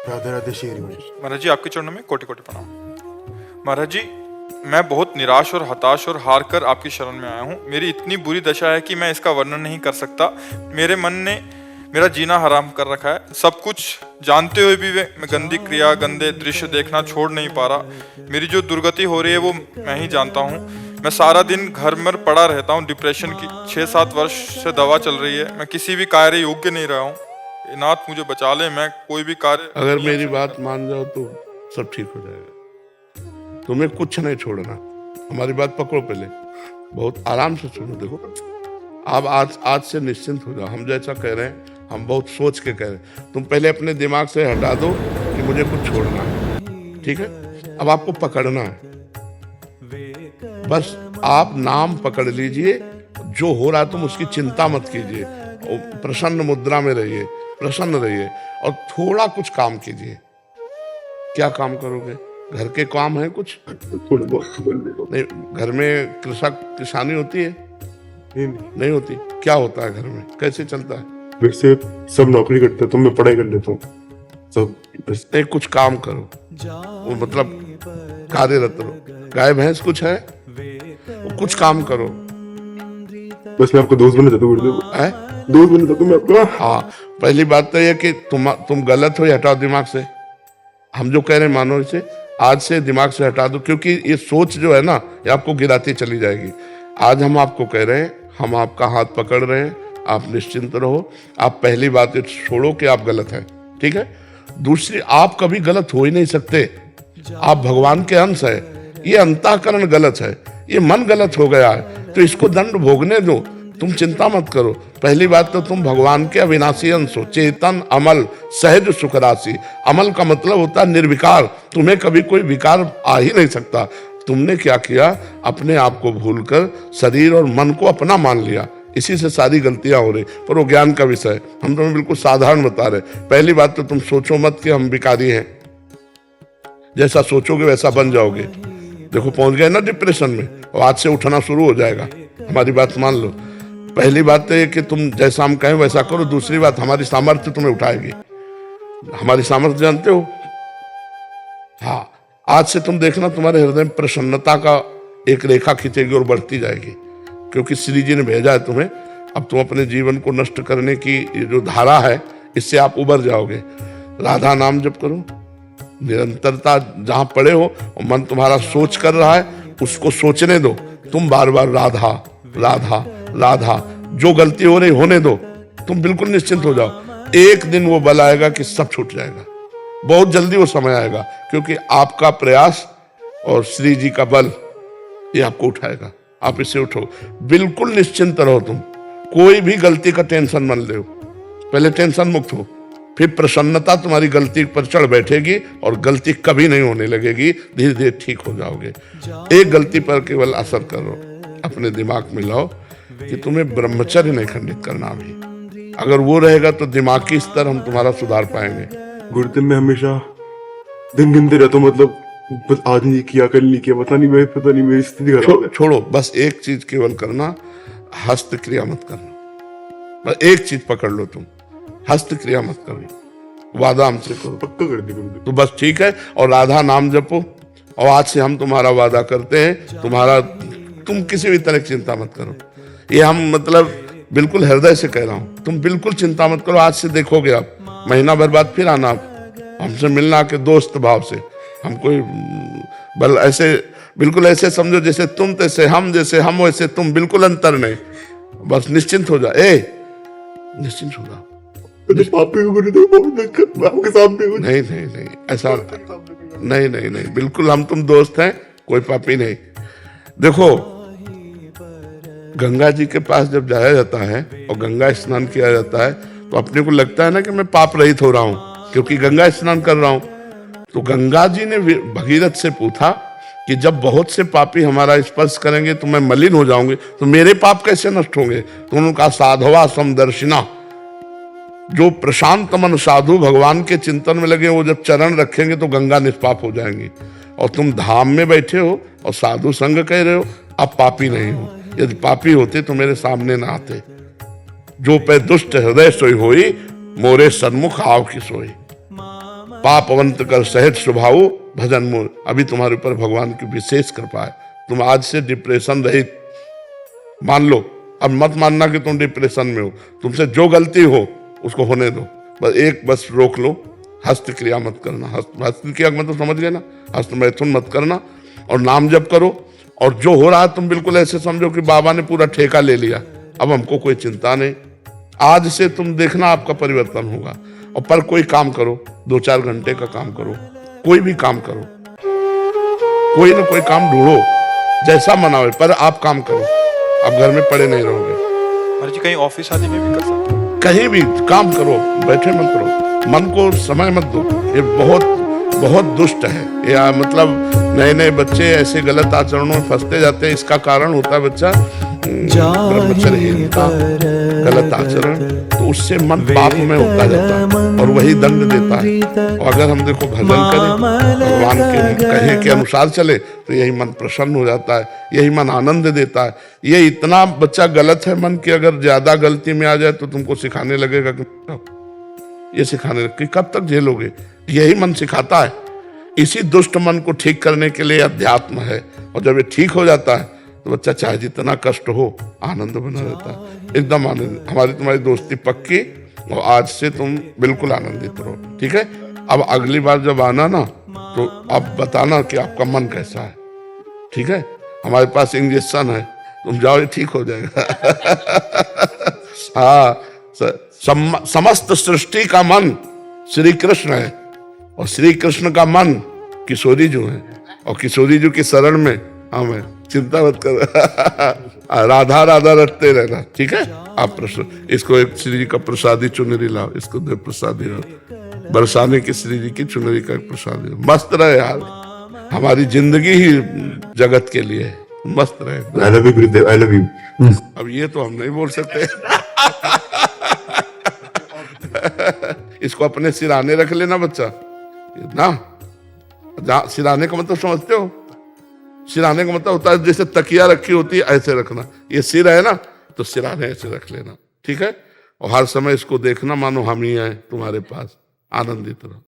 राधे राधे शेर भाई। महाराज जी, आपके चरणों में कोटि कोटि प्रणाम। महाराज जी, मैं बहुत निराश और हताश और हार कर आपकी शरण में आया हूँ। मेरी इतनी बुरी दशा है कि मैं इसका वर्णन नहीं कर सकता। मेरे मन ने मेरा जीना हराम कर रखा है। सब कुछ जानते हुए भी मैं गंदी क्रिया, गंदे दृश्य देखना छोड़ नहीं पा रहा। मेरी जो दुर्गति हो रही है वो मैं ही जानता हूँ। मैं सारा दिन घर में पड़ा रहता हूँ। डिप्रेशन की 6-7 वर्ष से दवा चल रही है। मैं किसी भी कार्य योग्य नहीं रहा हूँ। नाथ मुझे बचा ले, मैं कोई भी कार्य अगर मेरी बात मान जाओ तो सब ठीक हो जाएगा। तुम्हें कुछ नहीं छोड़ना। हमारी बात पकड़ो, पहले बहुत आराम से सुनो। देखो, आप आज से निश्चिंत हो जाओ। हम जैसा कह रहे हैं, हम बहुत सोच के कह रहे हैं। तुम पहले अपने दिमाग से हटा दो कि मुझे कुछ छोड़ना है, ठीक है? अब आपको पकड़ना है। बस आप नाम पकड़ लीजिए। जो हो रहा है तुम उसकी चिंता मत कीजिए। प्रसन्न मुद्रा में रहिए, प्रसन्न रहिए और थोड़ा कुछ काम कीजिए। क्या काम करोगे? घर के काम है कुछ? थोड़ा बहुत नहीं, घर में किसानी होती है? नहीं होती। क्या होता है घर में? कैसे चलता है? वैसे सब नौकरी करते हैं तो मैं पढ़ाई कर लेता हूँ सब। बस नहीं, कुछ काम करो, वो मतलब कार्यरत रहो। गाय भैंस कुछ है? वो कुछ काम करो। बस मैं आपको दोस्त बनना चाहता हूँ गुरुदेव। है? दोस्त बनना चाहता हूँ मैं आपका। हाँ, पहली बात तो यह कि तुम गलत हो, ये हटाओ दिमाग से। हम जो कह रहे हैं मानो इसे आज से दिमाग से हटा दो, क्योंकि ये सोच जो है ना, ये आपको गिराती चली जाएगी। आज हम आपको कह रहे हैं, हम आपका हाथ पकड़ रहे हैं, आप निश्चिंत रहो। आप पहली बात छोड़ो कि आप गलत हैं, ठीक है? दूसरी, आप कभी गलत हो ही नहीं सकते। आप भगवान के अंश है। ये अंतःकरण गलत है, ये मन गलत हो गया है, तो इसको दंड भोगने दो। तुम चिंता मत करो। पहली बात तो तुम भगवान के अविनाशी अंश हो, चेतन, अमल, सहज सुख राशि। अमल का मतलब होता है निर्विकार। तुम्हें कभी कोई विकार आ ही नहीं सकता। तुमने क्या किया? अपने आप को भूलकर शरीर और मन को अपना मान लिया। इसी से सारी गलतियां हो रही। पर वो ज्ञान का विषय है, हम तुम्हें बिल्कुल साधारण बता रहे। पहली बात तो तुम सोचो मत कि हम विकारी हैं। जैसा सोचोगे वैसा बन जाओगे। देखो, पहुंच गए ना डिप्रेशन में, और आज से उठना शुरू हो जाएगा। हमारी बात मान लो। पहली बात तो ये कि तुम जैसा हम कहें वैसा करो। दूसरी बात, हमारी सामर्थ्य तुम्हें उठाएगी। हमारी सामर्थ्य जानते हो? हाँ, आज से तुम देखना तुम्हारे हृदय में प्रसन्नता का एक रेखा खींचेगी और बढ़ती जाएगी, क्योंकि श्री जी ने भेजा है तुम्हें। अब तुम अपने जीवन को नष्ट करने की ये जो धारा है, इससे आप उबर जाओगे। राधा नाम जप करो, निरंतरता जहां पड़े हो और मन तुम्हारा सोच कर रहा है, उसको सोचने दो। तुम बार बार राधा राधा राधा, जो गलती हो रही होने दो। तुम बिल्कुल निश्चिंत हो जाओ। एक दिन वो बल आएगा कि सब छूट जाएगा। बहुत जल्दी वो समय आएगा, क्योंकि आपका प्रयास और श्री जी का बल ये आपको उठाएगा। आप इससे उठो, बिल्कुल निश्चिंत रहो। तुम कोई भी गलती का टेंशन मत लो। पहले टेंशन मुक्त हो, फिर प्रसन्नता तुम्हारी गलती पर चढ़ बैठेगी और गलती कभी नहीं होने लगेगी। धीरे धीरे ठीक हो जाओगे। एक गलती पर केवल असर करो, अपने दिमाग में लाओ कि तुम्हें ब्रह्मचर्य नहीं खंडित करना अभी। अगर वो रहेगा तो दिमागी स्तर हम तुम्हारा सुधार पाएंगे। गुरुदेव मैं हमेशा दिन गिनते रहता हूँ, मतलब बस आज नहीं किया, कल नहीं किया, पता नहीं मेरी स्थिति खराब है। छोड़ो, बस एक चीज केवल करना, हस्त क्रिया मत करना। बस एक चीज पकड़ लो, तुम हस्त क्रिया मत करो। वादा हमसे करो। पक्का कर दी गुरुदेव। तो बस ठीक है। और राधा नाम जपो। और आज से हम तुम्हारा वादा करते हैं, तुम किसी भी तरह की चिंता मत करो। ये हम मतलब बिल्कुल हृदय से कह रहा हूं। तुम बिल्कुल चिंता मत करो। आज से देखोगे आप, महीना भर बाद फिर आना आप हमसे मिलना के दोस्त भाव से। हम कोई बल ऐसे बिल्कुल ऐसे समझो जैसे तुम तैसे हम, जैसे हम वैसे तुम, बिल्कुल अंतर नहीं। बस निश्चिंत हो जा। निश्चिंत हो जा। पापी को गुरुदेव आपके सामने हूं। नहीं नहीं नहीं, ऐसा नहीं नहीं नहीं, बिल्कुल हम तुम दोस्त हैं, कोई पापी नहीं। देखो, गंगा जी के पास जब जाया जाता है और गंगा स्नान किया जाता है, तो अपने को लगता है ना कि मैं पाप रहित हो रहा हूं, क्योंकि गंगा स्नान कर रहा हूं। तो गंगा जी ने भगीरथ से पूछा कि जब बहुत से पापी हमारा स्पर्श करेंगे तो मैं मलिन हो जाऊंगी, तो मेरे पाप कैसे नष्ट होंगे? तो उन्होंने कहा, साधवा समदर्शिना। जो प्रशांत मन साधु भगवान के चिंतन में लगे, वो जब चरण रखेंगे तो गंगा निष्पाप हो जाएंगी। और तुम धाम में बैठे हो और साधु संग कह रहे हो, आप पापी नहीं हो। यदि पापी होते तो मेरे सामने ना आते। जो पे दुष्ट हृदय सोई होई, मोरे सन्मुख आव की सोई। पापवंत कर सहज स्वभाव भजन मोर। अभी तुम्हारे ऊपर भगवान की विशेष कृपा है, तुम आज से डिप्रेशन रहित मान लो। अब मत मानना कि तुम डिप्रेशन में हो, तुमसे जो गलती हो उसको होने दो, बस रोक लो, हस्त क्रिया मत करना। हस्त क्रिया मतलब समझ गए ना, हस्त मैथुन मत करना, और नाम जप करो। और जो हो रहा है तुम बिल्कुल ऐसे समझो कि बाबा ने पूरा ठेका ले लिया, अब हमको कोई चिंता नहीं। आज से तुम देखना आपका परिवर्तन होगा। और पर कोई काम करो, 2-4 घंटे का काम करो, कोई भी काम करो, कोई ना कोई काम ढूंढो, जैसा मना हो, पर आप काम करो, आप घर में पड़े नहीं रहोगे। महाराज जी कहीं ऑफिस आदि में भी कर सकते हैं? कहीं भी काम करो, बैठे मत करो, मन को समय मत दो। ये बहुत बहुत दुष्ट है। या मतलब नए नए बच्चे ऐसे गलत आचरणों में फंसते जाते हैं। इसका कारण होता है बच्चा ब्रह्मचर्यहीनता, गलत आचरण, तो उससे मन पाप में होता जाता है और वही दंड देता है। और अगर हम देखो भजन करें, भगवान के कहे के अनुसार चले, तो यही मन प्रसन्न हो जाता है, यही मन आनंद देता है। ये इतना बच्चा गलत है मन की, अगर ज्यादा गलती में आ जाए तो तुमको सिखाने लगेगा कि ये सिखाने कि कब तक झेलोगे। यही मन सिखाता है। इसी दुष्ट मन को ठीक करने के लिए अध्यात्म है। और जब ये ठीक हो जाता है तो बच्चा चाहे जितना कष्ट हो आनंद बना रहता है, एकदम आनंद। हमारी तुम्हारी दोस्ती पक्की, और आज से तुम बिल्कुल आनंदित रहो, ठीक है। अब अगली बार जब आना ना, तो अब बताना कि आपका मन कैसा है, ठीक है। हमारे पास इंजेक्शन है, तुम जाओ, ये ठीक हो जाएगा। हाँ, समस्त सृष्टि का मन श्री कृष्ण है, और श्री कृष्ण का मन किशोरी जी है, और किशोरी जी की शरण में हम हैं। चिंता मत कर। राधा राधा रटते रहना, ठीक है। आप इसको एक श्री जी का प्रसादी चुनरी लाओ, इसको दे प्रसादी लाओ, बरसाने की श्री जी की चुनरी का प्रसादी। मस्त रहे यार, हमारी जिंदगी ही जगत के लिए है, मस्त रहे। I love you Gurudev, I love you. अब ये तो हम नहीं बोल सकते। इसको अपने सिराने रख लेना बच्चा ना। सिराने का मतलब समझते हो? सिराने का मतलब होता है जैसे तकिया रखी होती है, ऐसे रखना। ये सिर है ना, तो सिराने ऐसे रख लेना, ठीक है। और हर समय इसको देखना मानो हम ही आए तुम्हारे पास, आनंदित रहो।